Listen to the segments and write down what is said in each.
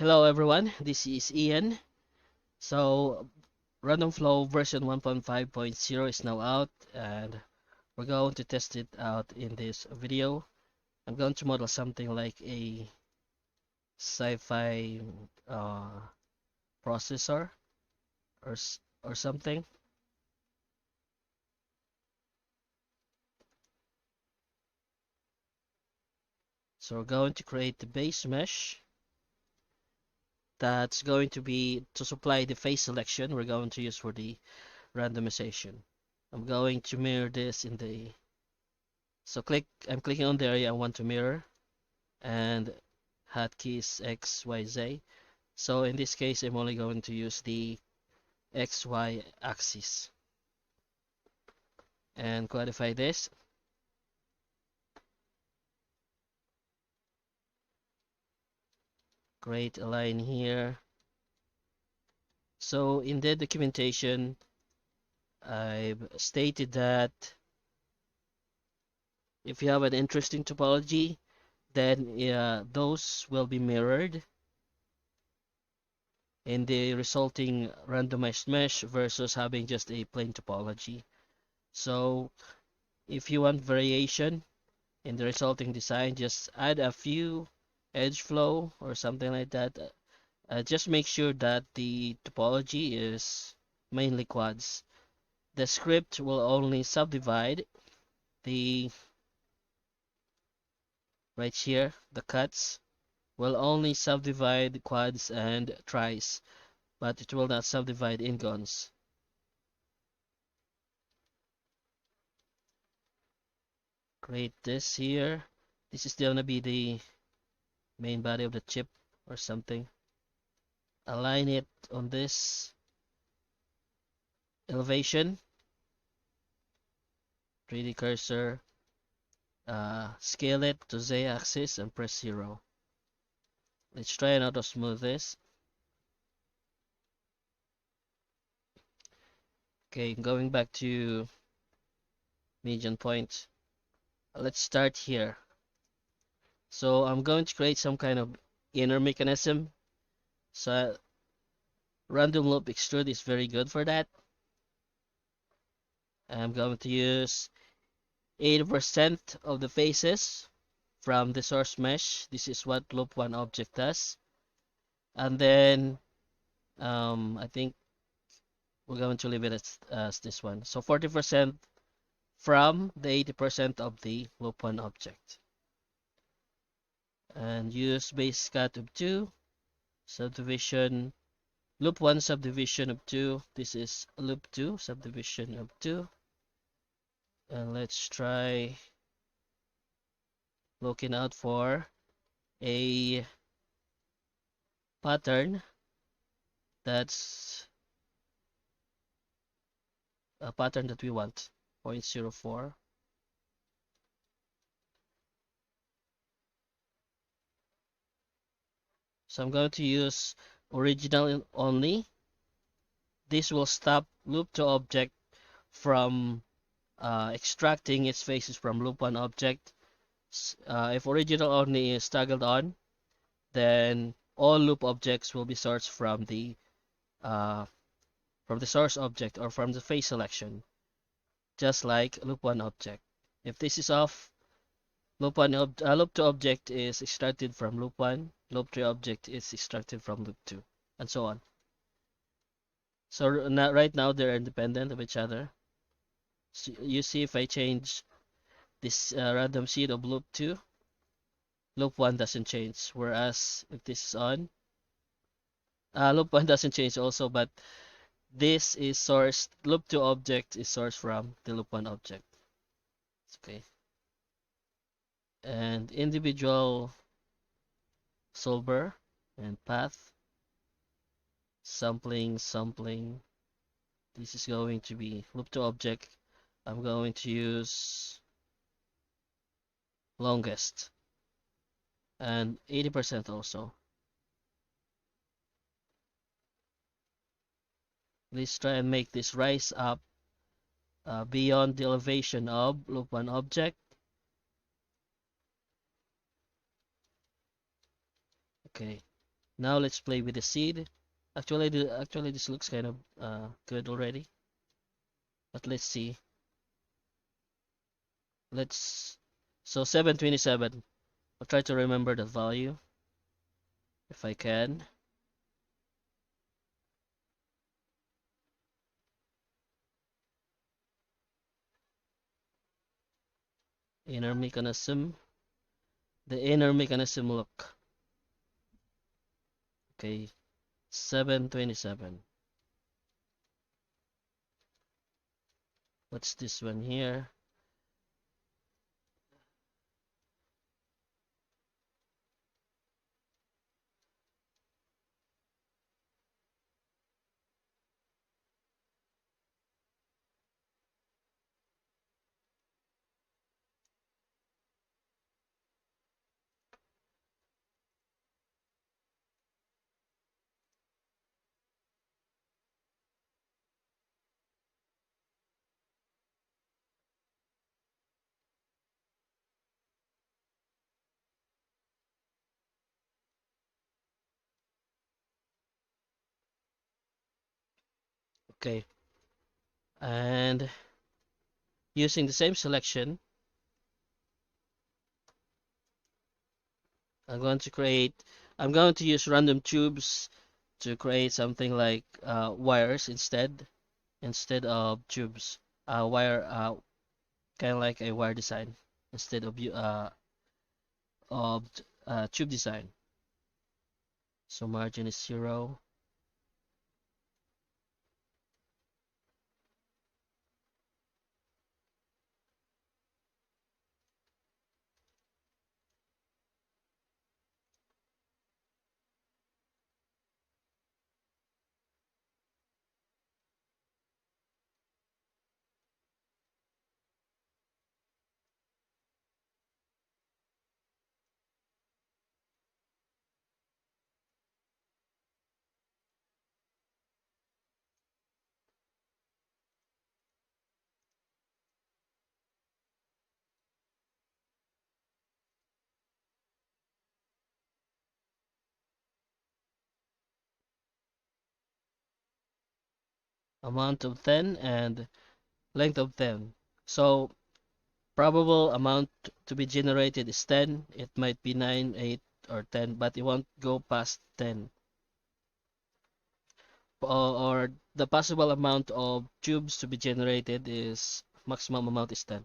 Hello everyone, this is Ian. So Random Flow version 1.5.0 is now out and we're going to test it out in this video. I'm going to model something like a sci-fi processor or something. So we're going to create the base mesh that's going to be to supply the face selection we're going to use for the randomization. I'm going to mirror this in the I'm clicking on the area I want to mirror and hotkeys X, Y, Z. So in this case, I'm only going to use the XY axis and codify this. Create a line here. So in the documentation, I've stated that if you have an interesting topology, then those will be mirrored in the resulting randomized mesh versus having just a plain topology. So if you want variation in the resulting design, just add a few edge flow or something like that. Just make sure that the topology is mainly quads. The script will only subdivide the right here, the cuts will only subdivide quads and tris, but it will not subdivide ingons. Create this here. This is gonna be the main body of the chip or something. Align it on this elevation. 3D cursor. Scale it to Z axis and press 0. Let's try and auto smooth this. Okay, going back to median point. Let's start here. So I'm going to create some kind of inner mechanism. So random loop extrude is very good for that. I'm going to use 80% of the faces from the source mesh. This is what loop 1 object does. And then I think we're going to leave it as this one. So 40% from the 80% of the loop 1 object. And use base cut of 2, subdivision, loop 1 subdivision of 2. This is loop 2 subdivision of 2. And let's try looking out for a pattern that's a pattern that we want, 0.04. So I'm going to use original only. This will stop loop 2 object from extracting its faces from loop 1 object. If original only is toggled on, then all loop objects will be sourced from the source object or from the face selection, just like loop 1 object. If this is off, loop 2 object is extracted from loop 1, loop 3 object is extracted from loop 2, and so on. So right now they're independent of each other. So you see if I change this random seed of loop 2, loop 1 doesn't change, whereas if this is on, loop 1 doesn't change also, but this is sourced, loop 2 object is sourced from the loop 1 object. Okay. And individual solver and path, sampling. This is going to be loop 2 object. I'm going to use longest and 80% also. Let's try and make this rise up beyond the elevation of loop 1 object. Okay, Now let's play with the seed. Actually this looks kind of good already. But let's see. So 727. I'll try to remember the value if I can. Inner mechanism. The inner mechanism look. Okay, 727. What's this one here? Okay, and using the same selection, I'm going to use random tubes to create something like wires instead of tubes. Wire, kind of like a wire design instead of tube design. So margin is 0. Amount of 10 and length of 10. So probable amount to be generated is 10. It might be 9, 8, or 10, but it won't go past 10. Or the possible amount of tubes to be generated is maximum amount is 10.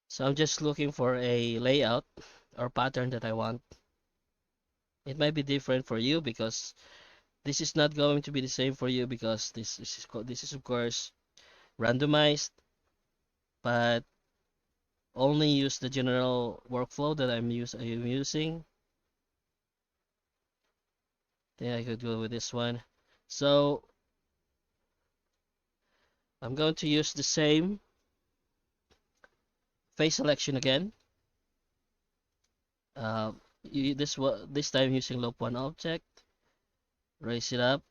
So I'm just looking for a layout or pattern that I want. It might be different for you because this is not going to be the same for you because this is of course randomized, but only use the general workflow that I'm using. Then I could go with this one. So I'm going to use the same face selection again. Uh, this time using loop one object, raise it up,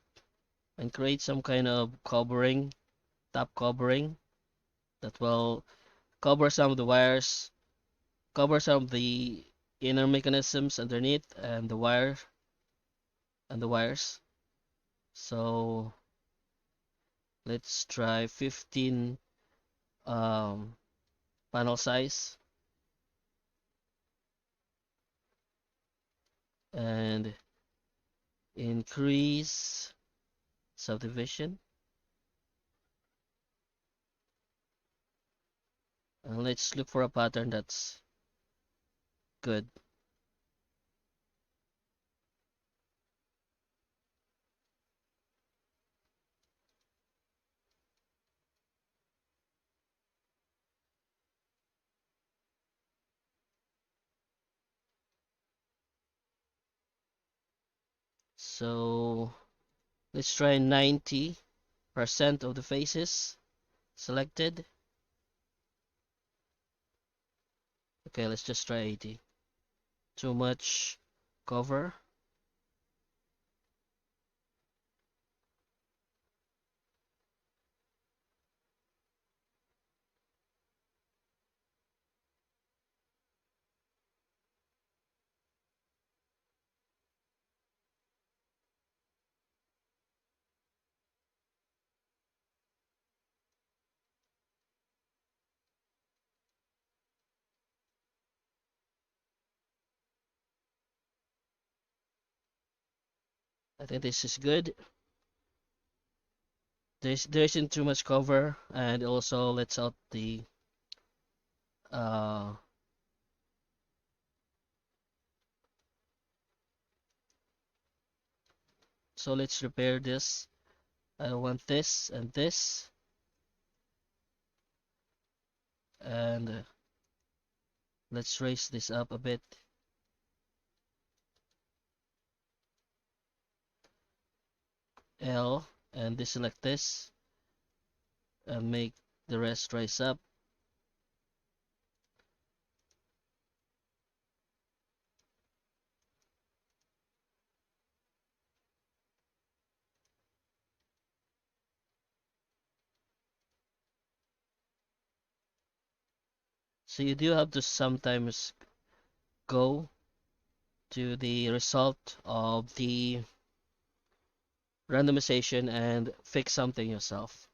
and create some kind of covering, top covering that will cover some of the wires, cover some of the inner mechanisms underneath and the wires. So Let's try 15 panel size and increase subdivision. And let's look for a pattern that's good. So let's try 90% of the faces selected. Okay, let's just try 80. Too much cover. I think this is good. There isn't too much cover, and also lets out the uh, so let's repair this. I want this and this, and let's raise this up a bit. L, and deselect this and make the rest rise up. So you do have to sometimes go to the result of the randomization and fix something yourself.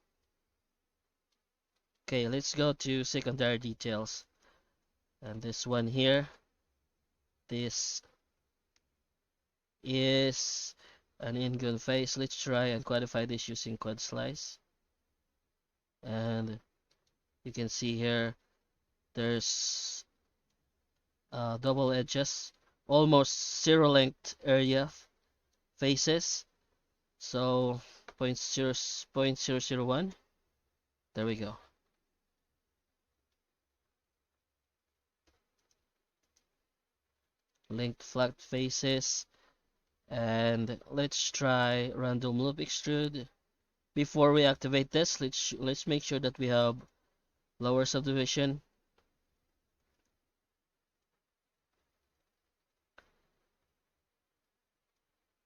Okay, let's go to secondary details. And this one here, this is an in-gun face. Let's try and quantify this using quad slice. And you can see here, there's double edges, almost zero length area faces. So 0.001. There we go. Linked flat faces. And let's try random loop extrude. Before we activate this, let's make sure that we have lower subdivision.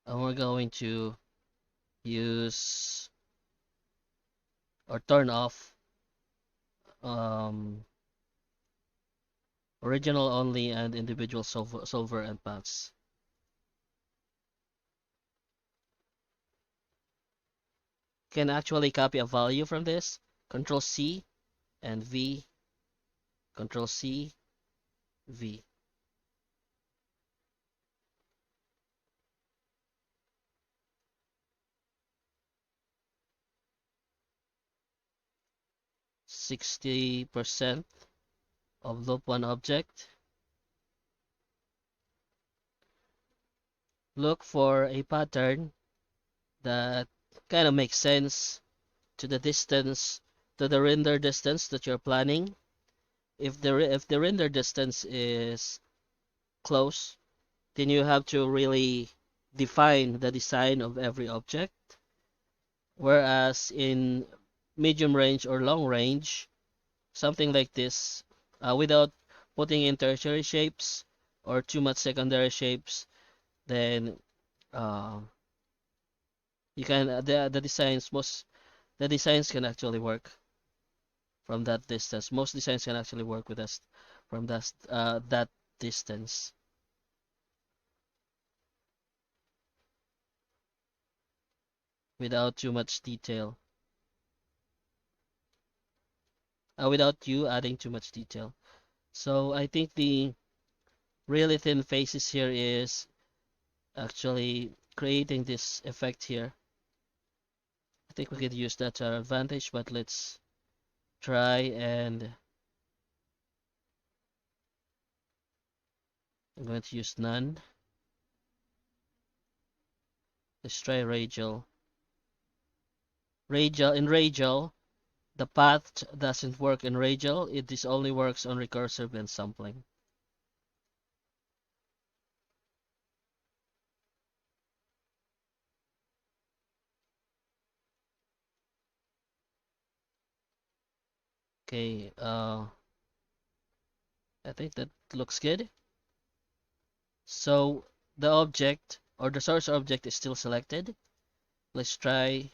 And we're going to use or turn off original only and individual solver and paths. Can actually copy a value from this. Control C and V. Control C, V. %60 of loop one object. Look for a pattern that kind of makes sense to the distance, to the render distance that you're planning. If the render distance is close, then you have to really define the design of every object. Whereas in medium range or long range, something like this, without putting in tertiary shapes or too much secondary shapes, then you can the designs the designs can actually work from that distance. Most designs can actually work with us from that distance without too much detail. without you adding too much detail. So I think the really thin faces here is actually creating this effect here. I think we could use that to our advantage, but let's try, and I'm going to use none. Let's try radial. In radial, the path doesn't work in radial. This only works on recursive and sampling. Okay, I think that looks good. So the object or the source object is still selected. Let's try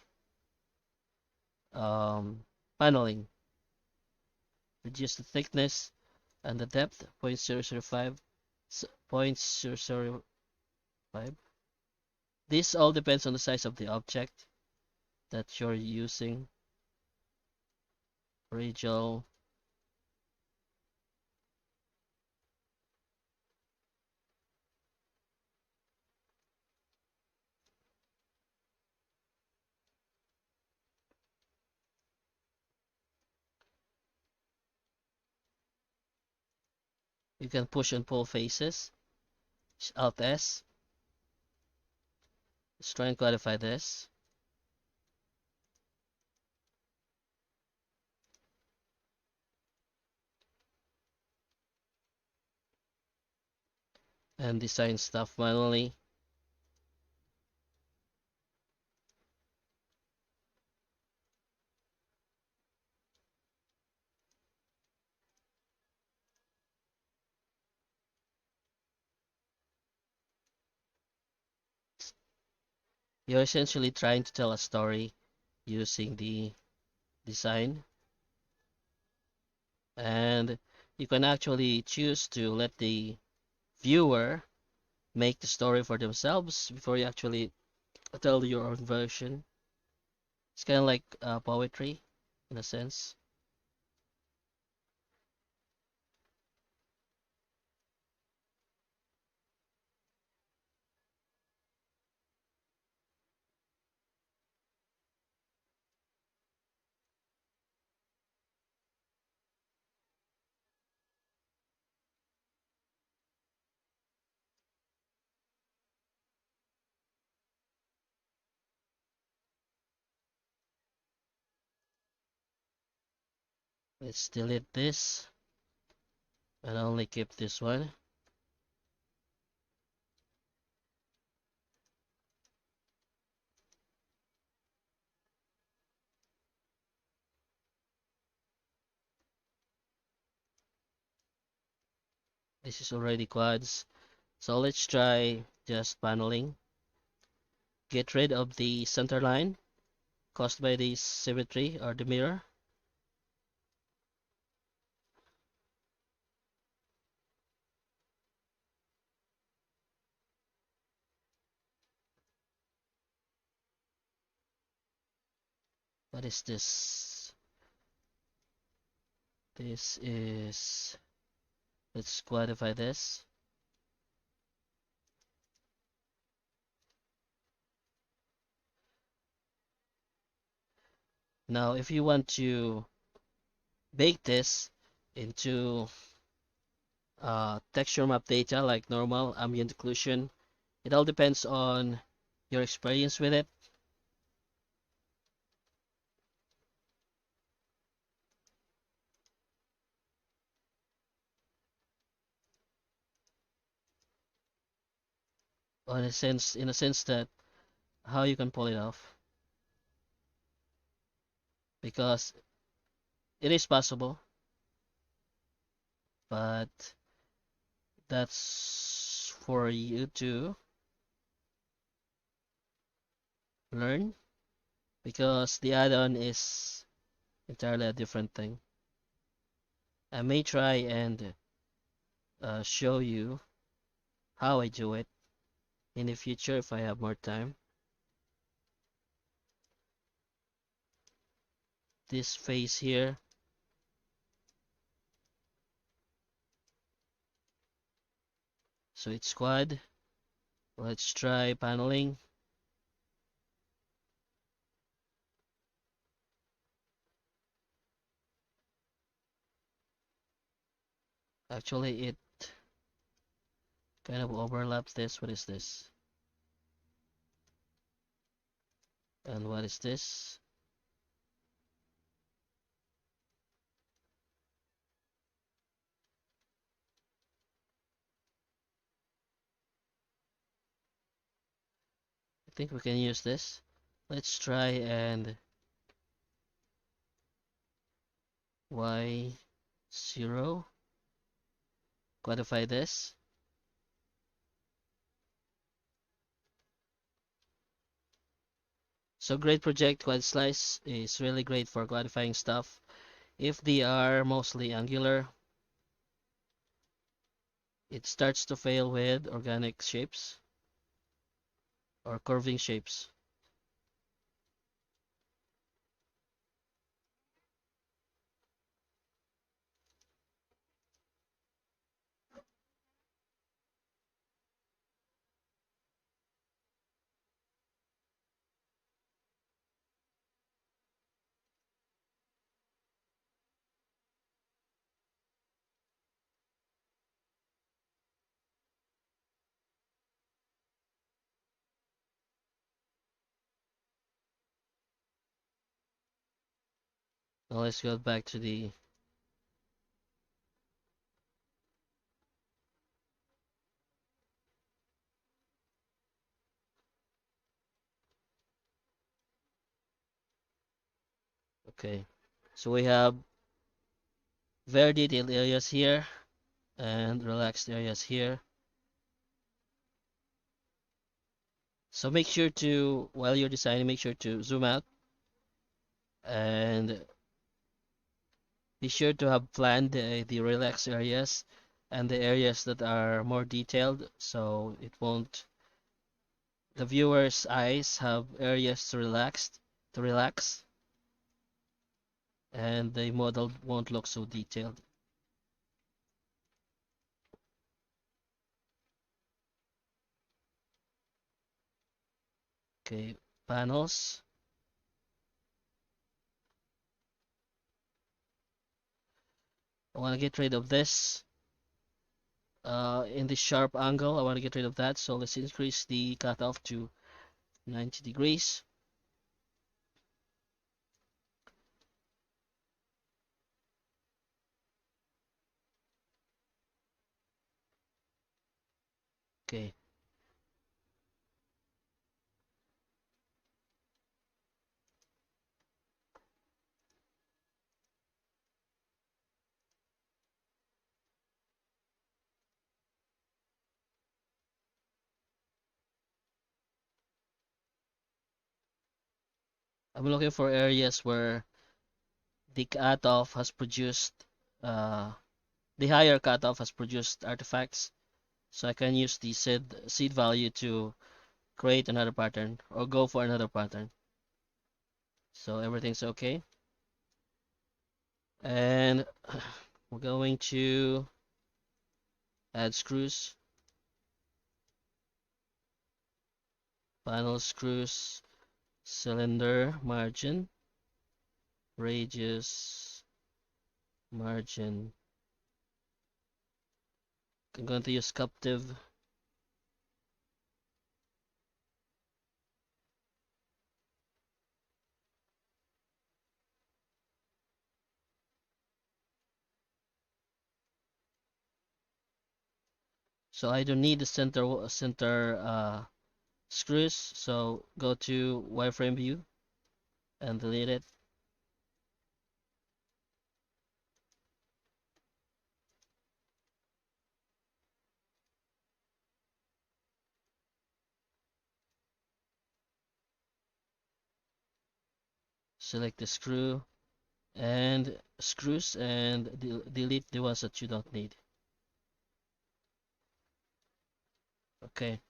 paneling. Reduce the thickness and the depth 0.005, 0.005. This all depends on the size of the object that you're using. Radial. You can push and pull faces. Alt S. Let's try and quantify this. And design stuff manually. You're essentially trying to tell a story using the design, and you can actually choose to let the viewer make the story for themselves before you actually tell your own version. It's kind of like poetry in a sense. Let's delete this and only keep this one. This is already quads. So let's try just paneling. Get rid of the center line caused by the symmetry or the mirror. What is this? This is, let's quantify this. Now, if you want to bake this into texture map data like normal ambient occlusion, it all depends on your experience with it. In a sense that how you can pull it off, because it is possible, but that's for you to learn, because the add-on is entirely a different thing. I may try and show you how I do it in the future if I have more time. This face here, So it's quad. Let's try paneling. Actually, it kind of overlaps this. What is this? And what is this? I think we can use this. Let's try and y0. Quantify this. So grade project quad slice is really great for quantifying stuff. If they are mostly angular, it starts to fail with organic shapes or curving shapes. Now let's go back to the okay. So we have very detailed areas here and relaxed areas here. So make sure to, while you're designing, make sure to zoom out and be sure to have planned the relaxed areas and the areas that are more detailed, so it won't, the viewer's eyes have areas to relax, and the model won't look so detailed. Okay, panels. I want to get rid of this. In the sharp angle, I want to get rid of that, so let's increase the cutoff to 90 degrees. Okay. I'm looking for areas where the cutoff has produced, uh, the higher cutoff has produced artifacts, so I can use the seed value to create another pattern or go for another pattern. So everything's okay. And we're going to add screws, panel screws, cylinder margin, radius, margin. I'm going to use captive. So I don't need the center screws. So go to wireframe view and delete it. Select the screw and screws and delete the ones that you don't need. Okay.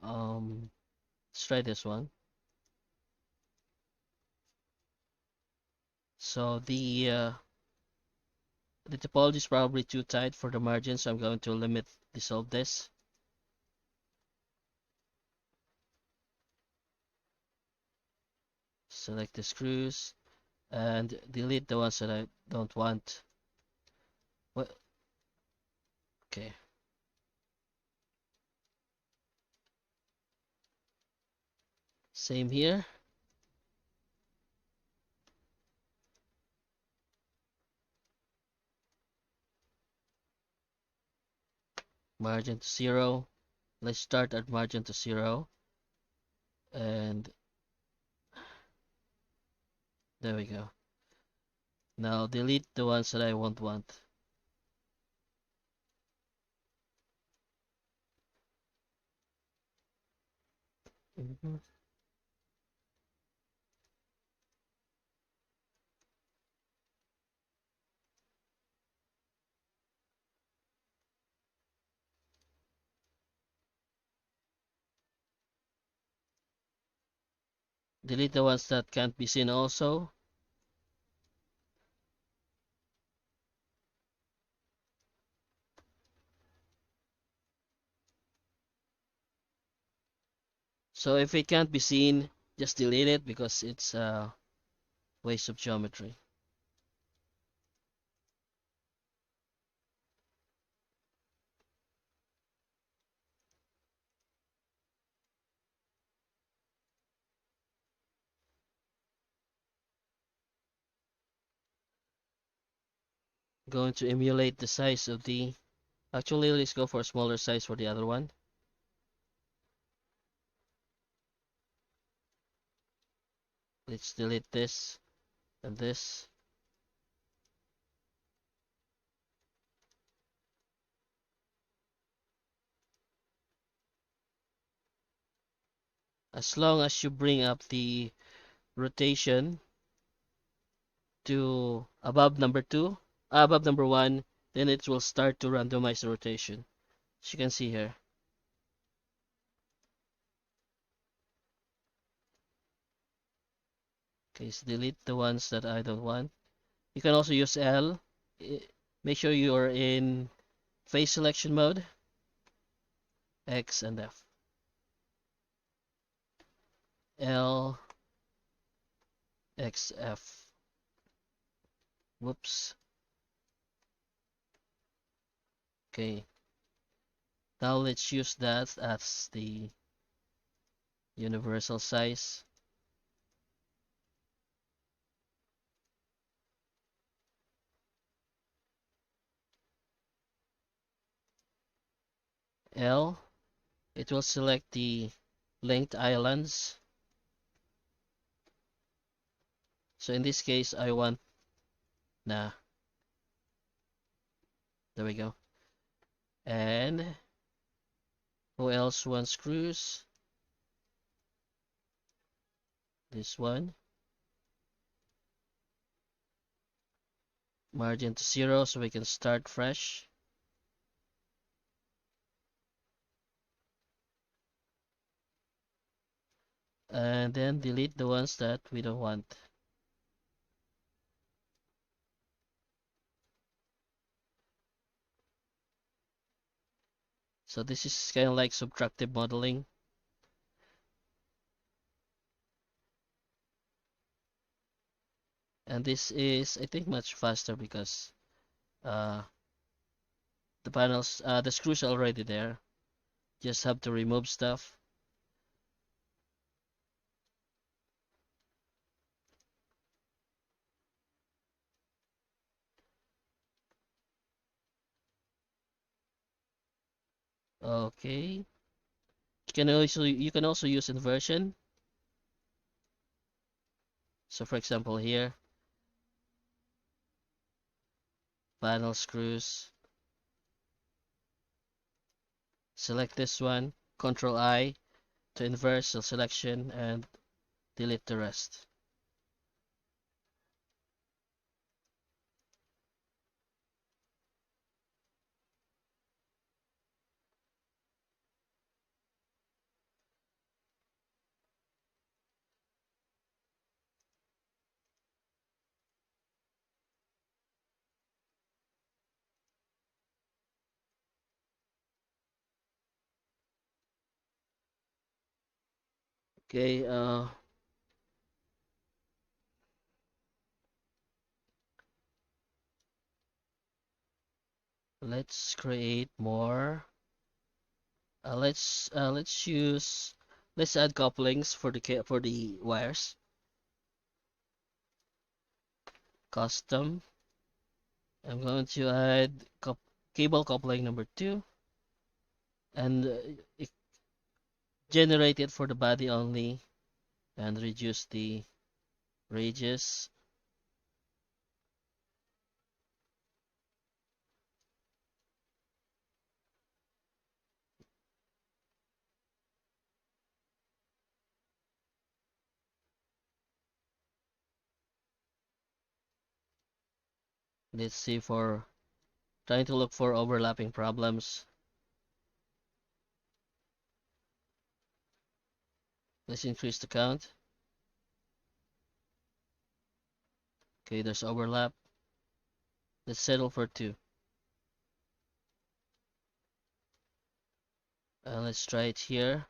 Let's try this one. So the topology is probably too tight for the margin, so I'm going to dissolve this. select the screws, and delete the ones that I don't want. What? Okay. Same here. Margin to 0. Let's start at margin to 0. And there we go. Now delete the ones that I won't want. Delete the ones that can't be seen also. So if it can't be seen, just delete it because it's a waste of geometry. Going to emulate the size of the... Actually, let's go for a smaller size for the other one. Let's delete this and this. As long as you bring up the rotation to above number 2, above number 1, then it will start to randomize the rotation. As you can see here. Okay, so delete the ones that I don't want. You can also use L. Make sure you are in face selection mode. X and F. L, X, F. Whoops. Okay. Now let's use that as the universal size. L, it will select the linked islands. So in this case, I want, nah, there we go. And who else wants screws? This one. Margin to 0 so we can start fresh. And then delete the ones that we don't want. So this is kind of like subtractive modeling. And this is, I think, much faster because the panels, the screws are already there. Just have to remove stuff. Okay. You can also use inversion. So for example here, panel screws. Select this one, Control I to inverse the selection and delete the rest. Okay, Let's create more. Let's add couplings for the wires. Custom. I'm going to add cable coupling number 2 and generate it for the body only and reduce the radius. Let's see for trying to look for overlapping problems. Let's increase the count. Okay, there's overlap. Let's settle for 2. Let's try it here.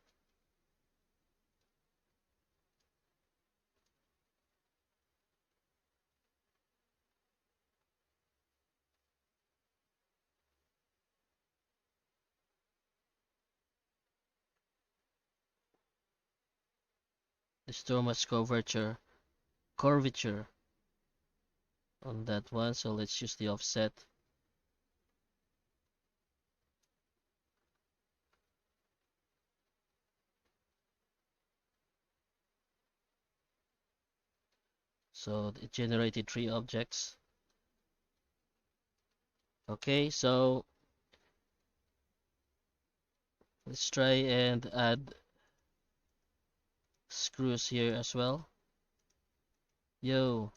There's too much curvature on that one, so let's use the offset. So it generated 3 objects. Okay, so let's try and add screws here as well. Yo.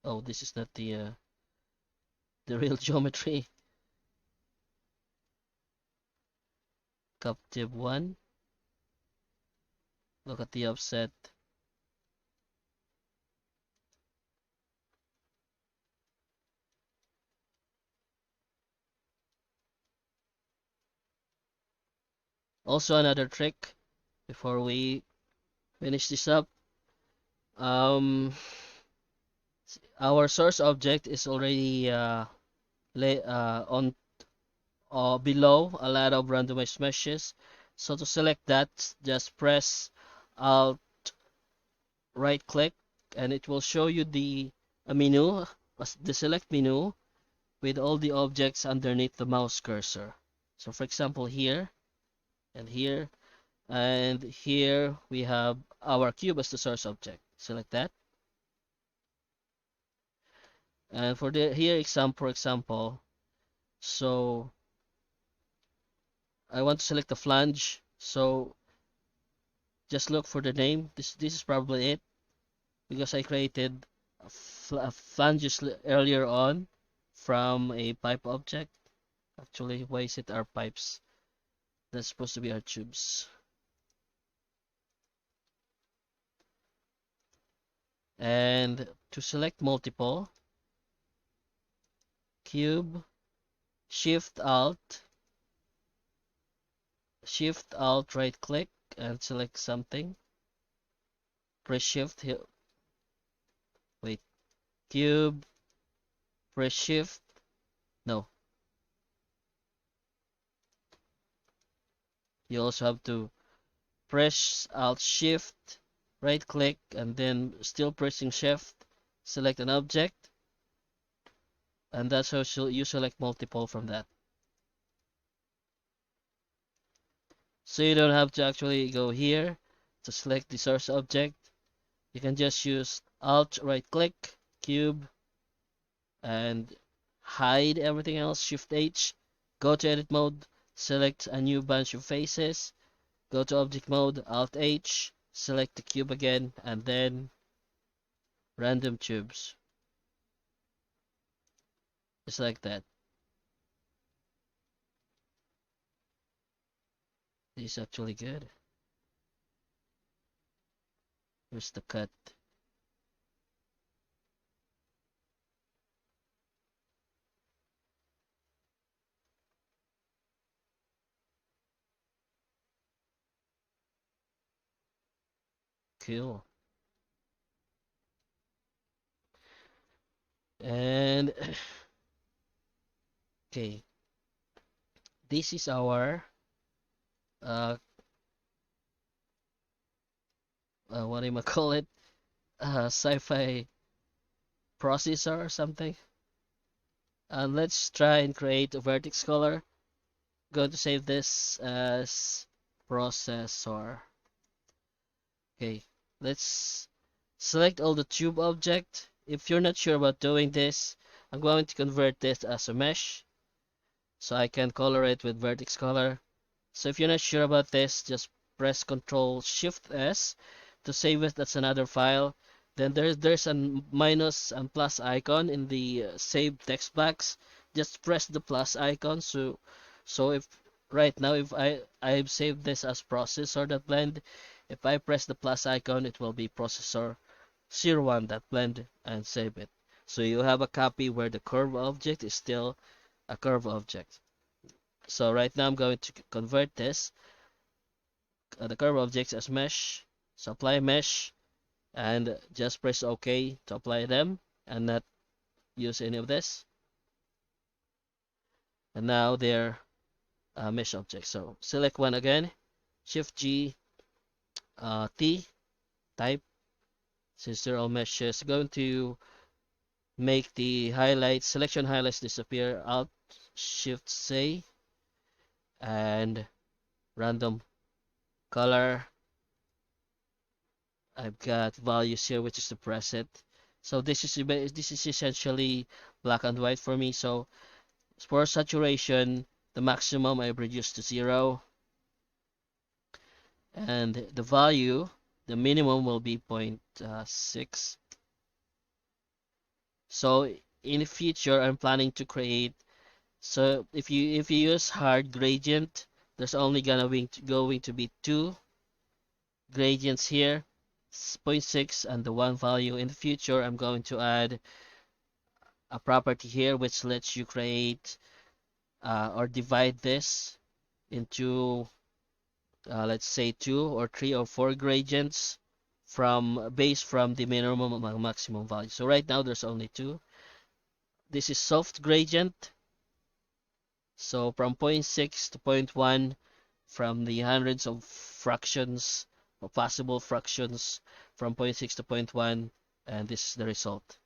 Oh, this is not the real geometry. Captive 1. Look at the offset. Also another trick before we finish this up. Our source object is already on below a lot of randomized meshes. So to select that, just press Alt right click and it will show you the menu, the select menu with all the objects underneath the mouse cursor. So for example here and here and here we have our cube as the source object. Select that. And for the here for example, so I want to select the flange. So just look for the name. This is probably it because I created flanges earlier on from a pipe object. Actually, why is it our pipes? That's supposed to be our tubes. And to select multiple, cube, shift alt right click and select something. Press shift here. Wait, cube, press shift. No. You also have to press alt shift, right click, and then still pressing shift, select an object, and that's how you select multiple from that. So you don't have to actually go here to select the source object. You can just use alt right click, cube, and hide everything else, shift H, go to edit mode, select a new bunch of faces, go to object mode, alt H, select the cube again, and then random tubes. Just like that. This is actually good. Here's the cut. Cool. And okay. this is our what do you call it? Sci-fi processor or something. And let's try and create a vertex color. Going to save this as processor. Okay, let's select all the tube object. If you're not sure about doing this, I'm going to convert this as a mesh so I can color it with vertex color. So if you're not sure about this, just press Ctrl Shift S to save it. That's another file. Then there's a minus and plus icon in the save text box. Just press the plus icon. So if right now if I've saved this as processor.blend, if I press the plus icon, it will be processor01.blend and save it. So you have a copy where the curve object is still a curve object. So right now I'm going to convert this the curve objects as mesh. So apply mesh and just press OK to apply them and not use any of this. And now they're mesh objects. So select one again, Shift G, T, type. Since they're all meshes, going to make the highlights, selection highlights disappear. Alt Shift C and random color. I've got values here, which is the preset. So this is essentially black and white for me. So for saturation, the maximum I reduce to 0, and the value, the minimum will be 0.6. So in the future, I'm planning to create. So if you use hard gradient, there's only going to be two gradients here, 0.6 and the one value. In the future, I'm going to add a property here which lets you create or divide this into let's say 2 or 3 or 4 gradients from the minimum and maximum value. So right now there's only 2. This is soft gradient. So from 0.6 to 0.1, from the hundreds of fractions or possible fractions from 0.6 to 0.1, and this is the result.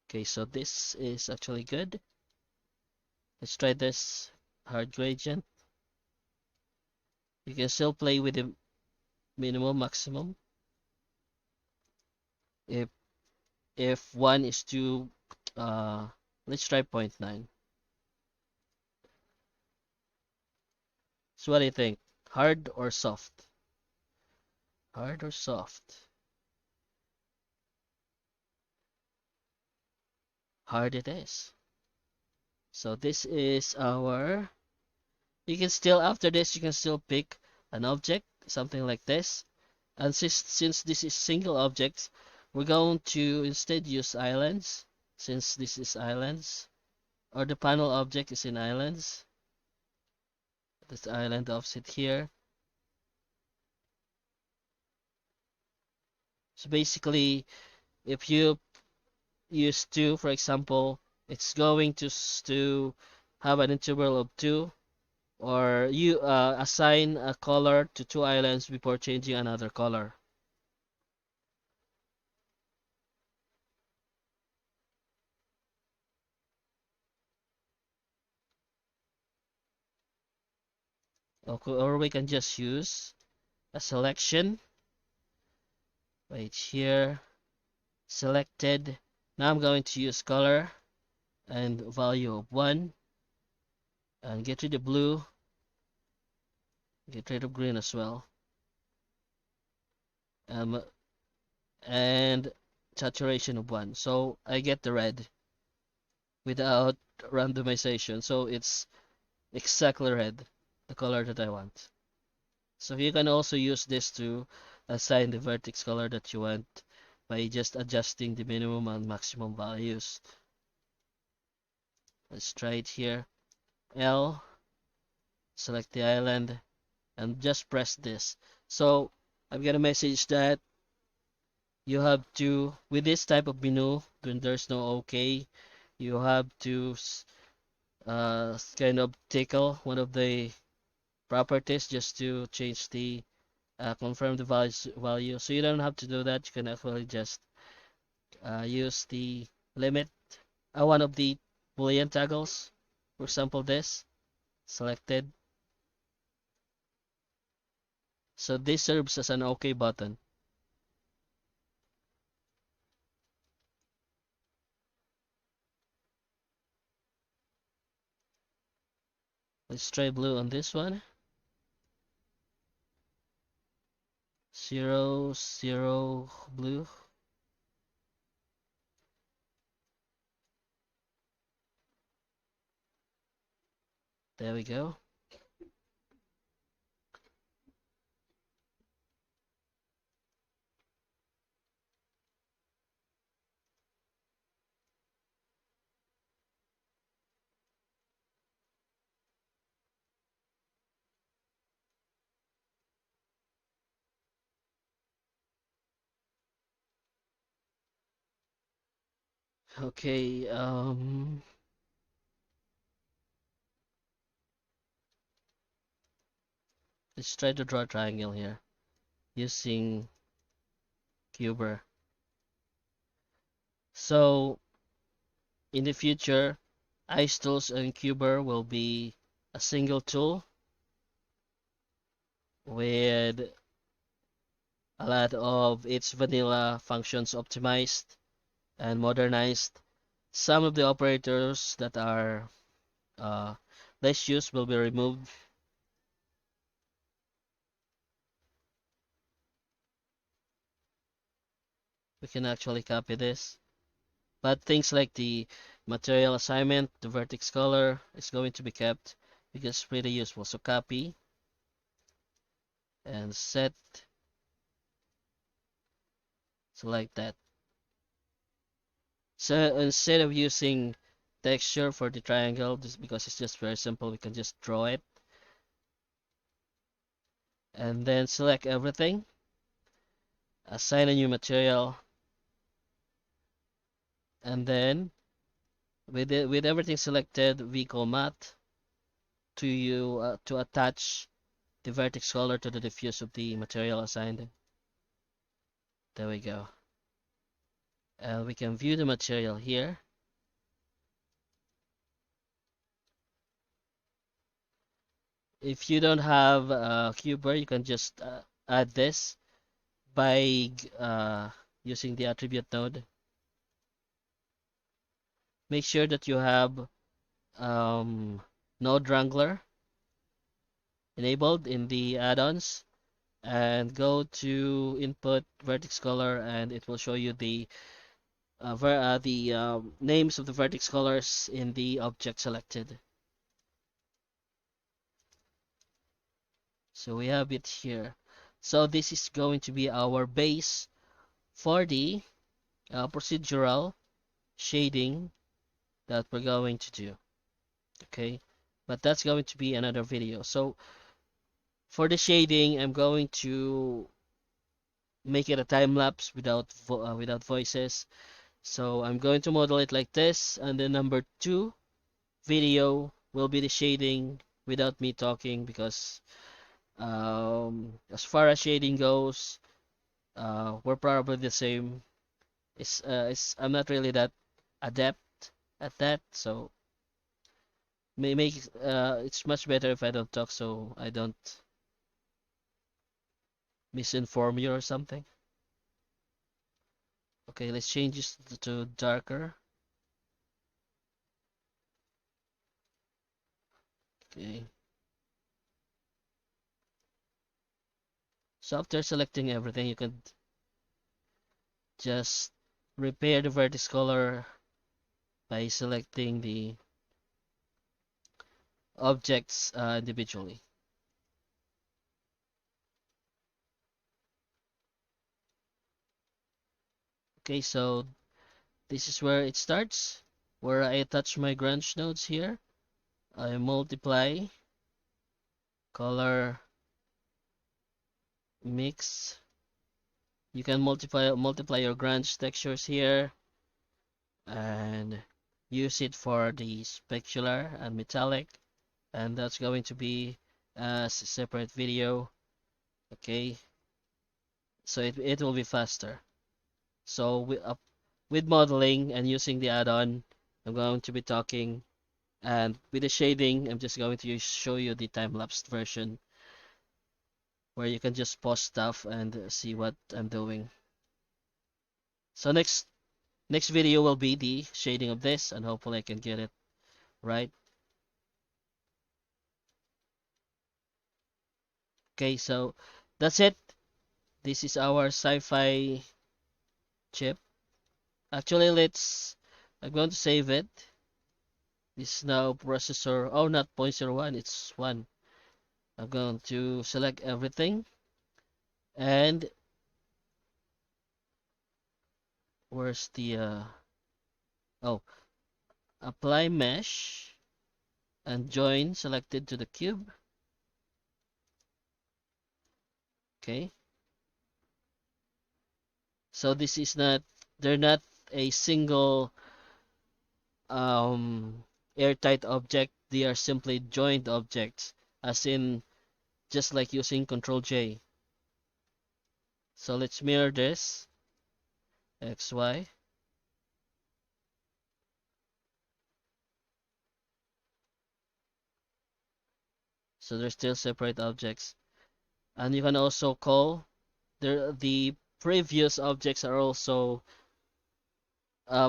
Okay, so this is actually good. Let's try this hard gradient. You can still play with the minimum, maximum. If one is too, let's try 0.9. So what do you think? Hard or soft? Hard or soft? Hard it is. So this is our, you can still, after this, you can still pick an object, something like this. And since this is single objects, we're going to instead use islands, since this is islands, or the panel object is in islands. This island offset here. So basically, if you use 2, for example, it's going to have an interval of 2, or you assign a color to 2 islands before changing another color. Okay, or we can just use a selection right here, selected. Now I'm going to use color and value of 1 and get rid of blue, get rid of green as well, um, and saturation of 1. So I get the red without randomization. So it's exactly red, the color that I want. So you can also use this to assign the vertex color that you want by just adjusting the minimum and maximum values. Let's try it here. L, select the island, and just press this. So I've got a message that you have to, with this type of menu, when there's no OK, you have to kind of tickle one of the properties just to change the confirm the value. So you don't have to do that. You can actually just use the limit, one of the boolean toggles. For example, this selected. So this serves as an OK button. Let's try blue on this one. 0, 0, blue. There we go. Okay, let's try to draw a triangle here using Cuber. So in the future, Ice Tools and Cuber will be a single tool with a lot of its vanilla functions optimized and modernized. Some of the operators that are uh, less used will be removed. We can actually copy this. But things like the material assignment, the vertex color is going to be kept because it's pretty useful. So copy and set, select that. So instead of using texture for the triangle, just because it's just very simple, we can just draw it and then select everything, assign a new material, and then with everything selected, we call math to attach the vertex color to the diffuse of the material assigned. There we go. And we can view the material here. If you don't have a cuber, you can just add this by using the attribute node. Make sure that you have node wrangler enabled in the add-ons and go to input vertex color and it will show you the names of the vertex colors in the object selected. So we have it here. So this is going to be our base for the procedural shading that we're going to do. Okay, but that's going to be another video. So for the shading, I'm going to make it a time lapse without voices. So I'm going to model it like this, and then number 2 video will be the shading without me talking because as far as shading goes, we're probably the same. I'm not really that adept at that, so it's much better if I don't talk so I don't misinform you or something. Okay, let's change this to darker. Okay. So after selecting everything, you can just repair the vertex color by selecting the objects individually. Okay, so this is where it starts, where I attach my grunge nodes here. I multiply, color, mix. You can multiply your grunge textures here, and use it for the specular and metallic, and that's going to be as a separate video. Okay, so it will be faster. So with modeling and using the add-on, I'm going to be talking, and with the shading, I'm just going to show you the time-lapse version where you can just pause stuff and see what I'm doing. So next video will be the shading of this, and hopefully I can get it right. Okay, so that's it. This is our Scifi chip. Actually, I'm going to save it. This is now processor, oh, not 0.01, it's 1. I'm going to select everything, and where's the, oh, apply mesh, and join selected to the cube. Okay. So this is not, they're not a single airtight object, they are simply joined objects, as in just like using Control J. So let's mirror this, XY. So they're still separate objects. And you can also call, the previous objects are also,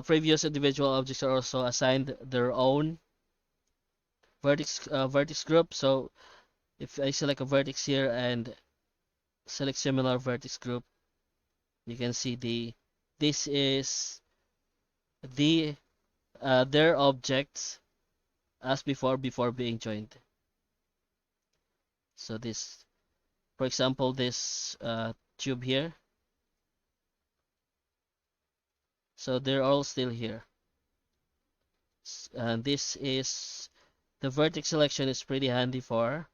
previous individual objects are also assigned their own vertex group. So if I select a vertex here and select similar vertex group, you can see this is the their objects as before being joined. So this, for example, this tube here, so they're all still here. And this is, the vertex selection is pretty handy for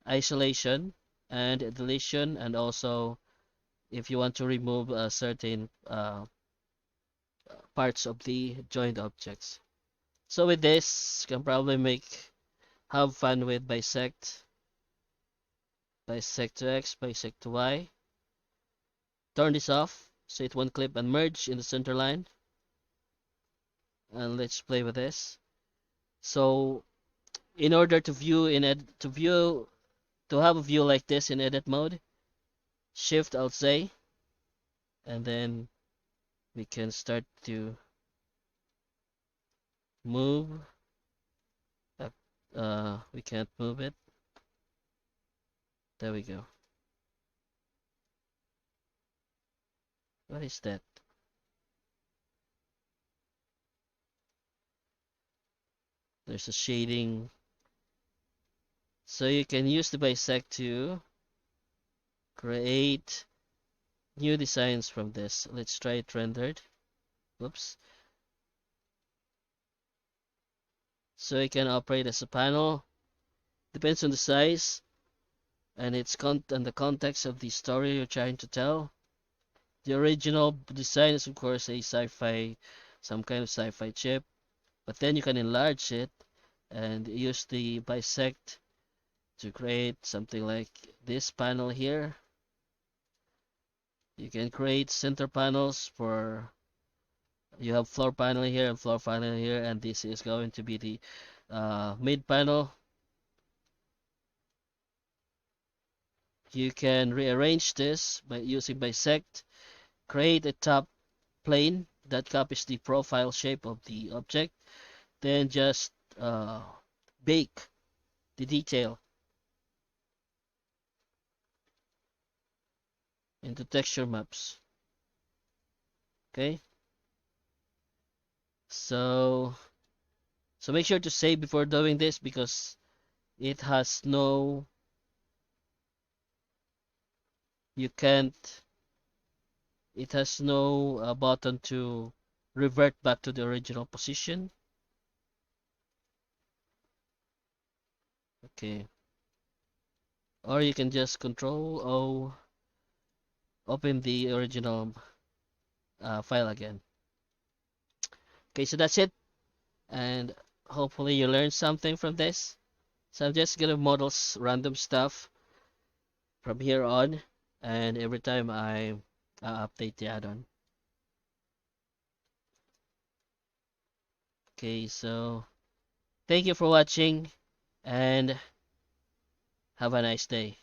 isolation and deletion, and also if you want to remove certain parts of the joined objects. So with this, you can probably have fun with bisect to X, bisect to Y. Turn this off so it won't clip and merge in the center line. And let's play with this. So in order to have a view like this in edit mode, Shift Alt Z, and then we can start to move. We can't move it. There we go. What is that? There's a shading. So you can use the bisect to create new designs from this. Let's try it rendered. Whoops. So you can operate as a panel. Depends on the size and the context of the story you're trying to tell. The original design is of course a sci-fi, some kind of sci-fi chip, but then you can enlarge it and use the bisect to create something like this panel here. You can create center panels for, you have floor panel here and floor panel here, and this is going to be the mid panel. You can rearrange this by using bisect, create a top plane that copies the profile shape of the object, then just bake the detail into texture maps. Okay, so make sure to save before doing this, because it has no, you can't, it has no button to revert back to the original position. Okay, or you can just Control O, open the original file again. Okay, so that's it. and hopefully you learned something from this. So I'm just gonna model random stuff from here on, and every time I update the add-on. Okay, so thank you for watching, and have a nice day.